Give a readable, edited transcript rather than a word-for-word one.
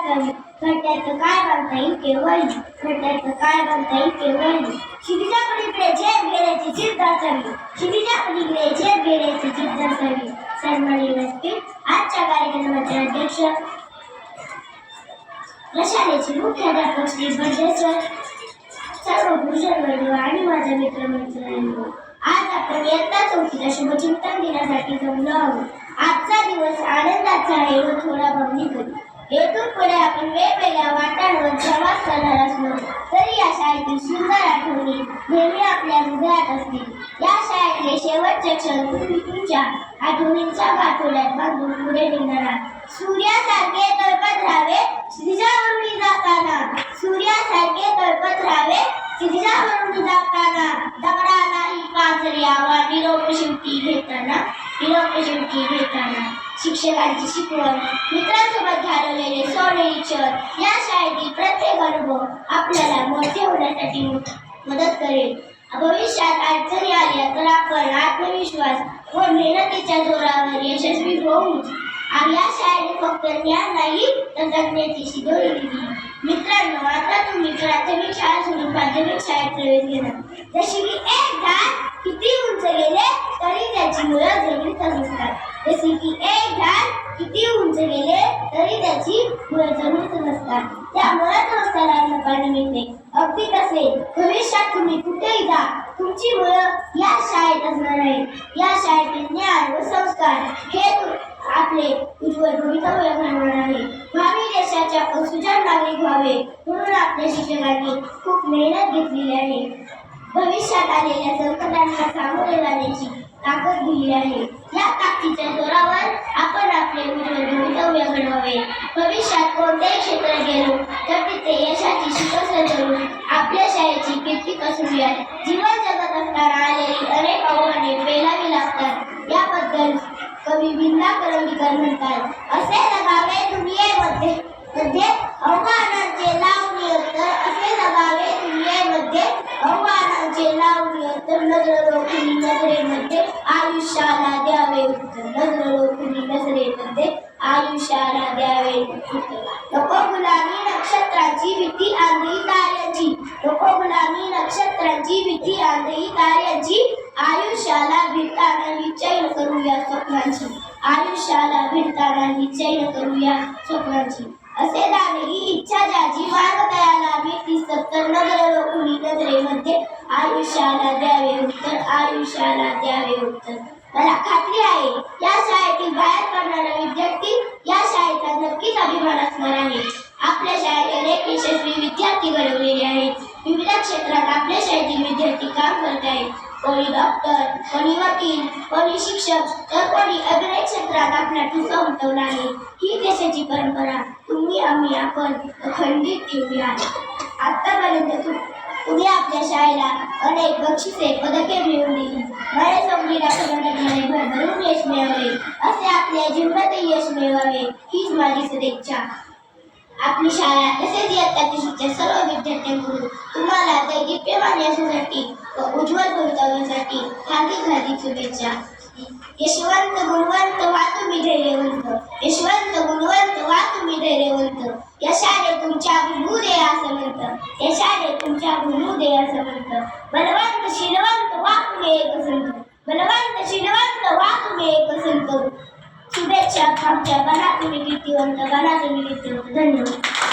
असावी. घरट्याचं काय बांधता येईल केवळ घरट्याचं काय बांधता येईल केवळ शिरीच्या पलीकडे झेप घेण्याची जिद्द असावी. शिरीच्या पलीकडे झेप घेण्याची जिद्द असावी. सन्माननीय व्यासपीठ, आजच्या कार्यक्रमाचे अध्यक्ष प्रशालेचे मुख्याध्यापक श्री बर्देसर, सर्व गुरुजनवर्ग आणि माझ्या मित्रमैत्रिणींनो, आज आपण इयत्ता चौथीला शुभचिंतन दिनासाठी जमलो आहोत. आजचा दिवस आनंदाचा आहे व थोडा भावनिक. येथून पुढे आपण वेगवेगळ्या वाटांवर प्रवास करणार असलो तरी या शाळेतील सुंदर आठवणी नेहमी आपल्या हृदयात असतील. या शाळेतले शेवटचे क्षण तुम्ही तुमच्या आठवणींच्या गाठोड्यात बांधून पुढे निघणार. सूर्यासारखे तळपत राहावे क्षितिजावरून जाताना, सूर्यासारखे तळपत राहावे क्षितिजावरून जाताना, दगडा नाही पाजरी आवा निरोप शेवटी घेताना, निरोप शेवटी घेताना. शिक्षकांची शिकवण, मित्रांसोबत घालवलेले सोनेरी क्षण, या शाळेतील प्रत्येक अनुभव आपल्याला मोठे होण्यासाठी मदत करेल. भविष्यात अडचणी आल्या तर आपण आत्मविश्वास व मेहनतीच्या जोरावर यशस्वी होऊ. या शाळेने फक्त ज्ञान नाही तर जगण्याची शिदोरी दिली. मित्रांनो, आता तुम्ही प्राथमिक शाळा सोडून माध्यमिक शाळेत प्रवेश घेणार. जशी की एक झाड किती उंच गेले तरी त्याची मुळं जमिनीतच असतात. जशी की एक झाड किती उंच गेले तरी त्याची मुळं जमिनीतच असतात. त्या मुळात झाडांना पाणी मिळते. अगदी तसे भविष्यात तुम्ही कुठेही जा, तुमची मुळं या शाळेत असणार आहेत. या शाळेतील ज्ञान व संस्कार हे आपले उज्ज्वल भवितव्य घडवणार आहे. भावी देशाच्या सुजाण नागरिक व्हावे म्हणून आपल्या शिक्षकांनी खूप मेहनत घेतलेली आहे. भविष्यात आलेल्या संकटांना सामोरे जाण्याची ताकद दिली आहे. या ताकदीच्या जोरावर आपण आपले उज्ज्वल भवितव्य घडवावे. भविष्यात कोणत्याही क्षेत्रात गेलो तर तिथे यशाची शिखर धरून आपल्या शाळेची कीर्ती पसरूया. जीवन जगत असताना आलेली अनेक आव्हाने पेलावी लागतात. याबद्दल कवी विंदा करंदीकर म्हणतात, असे जगावे दुनियेमध्ये आव्हानांचे लावणी उत्तर, असे जगावे दुनियेमध्ये आव्हानांचे लावणी उत्तर, नजर रोखून नजरेमध्ये आयुष्याला द्यावे उत्तर, नजर रोखून नजरेमध्ये आयुष्याला द्यावे उत्तर. नको गुलामी नक्षत्रांची भीती आंधळी ताऱ्यांची, नको गुलामी नक्षत्रांची भीती आंधळी ताऱ्यांची, आयुष्याला भिडताना ही चैन करूया स्वप्नांची, आयुष्याला भिडताना ही चैन करूया स्वप्नांची. असे दानेही इच्छा ज्याची मार्ग तयाला भीती सत्तर, नजर रोखुनी नजरेमध्ये आयुष्याला द्यावे उत्तर, आयुष्याला द्यावे उत्तर. मला खात्री आहे या शाळेतील बाहेर पडणारा विद्यार्थी या शाळेचा नक्कीच अभिमान असणार आहे. आपल्या शाळेत अनेक यशस्वी विद्यार्थी घडवलेले आहेत. विविध क्षेत्रात आपल्या शाळेतील विद्यार्थी काम करत आहेत. कोणी डॉक्टर, कोणी वकील, कोणी शिक्षक तर कोणी अभिनय क्षेत्रात आपला ठसा उमटवला आहे. ही देशाची परंपरा आम्ही आपण अखंडित ठेवूया. आतापर्यंत तुम्ही आपल्या शाळेला अनेक बक्षिसे पदके मिळवून दिली. माझ्या समजीला कर्नाटकमध्ये भरभरून यश मिळावे, असे आपल्या जीवनातही यश मिळवावे हीच माझी सदिच्छा. आपली शाळा तसेच इयत्ता तिसरीच्या सर्व विद्यार्थ्यांकडून तुम्हाला दैदिप्यमान यशासाठी व उज्ज्वल भवितव्यासाठी हार्दिक शुभेच्छा. यशवंत गुणवंत वा तुम्ही धैर्यवंत, यशवंत गुणवंत वा तुम्ही धैर्यवंत. यशाने तुमच्या भुलू दे असं म्हणतं, यशाने तुमच्या भुलू दे असं म्हणतं. बलवंत शीलवंत वा तुम्ही एक संत, बलवंत शीलवंत वा तुम्ही एक संत. शुभेच्छा. आमच्या बना तुम्ही कीर्तिवंत, बना तुम्ही कीर्तिवंत. धन्यवाद.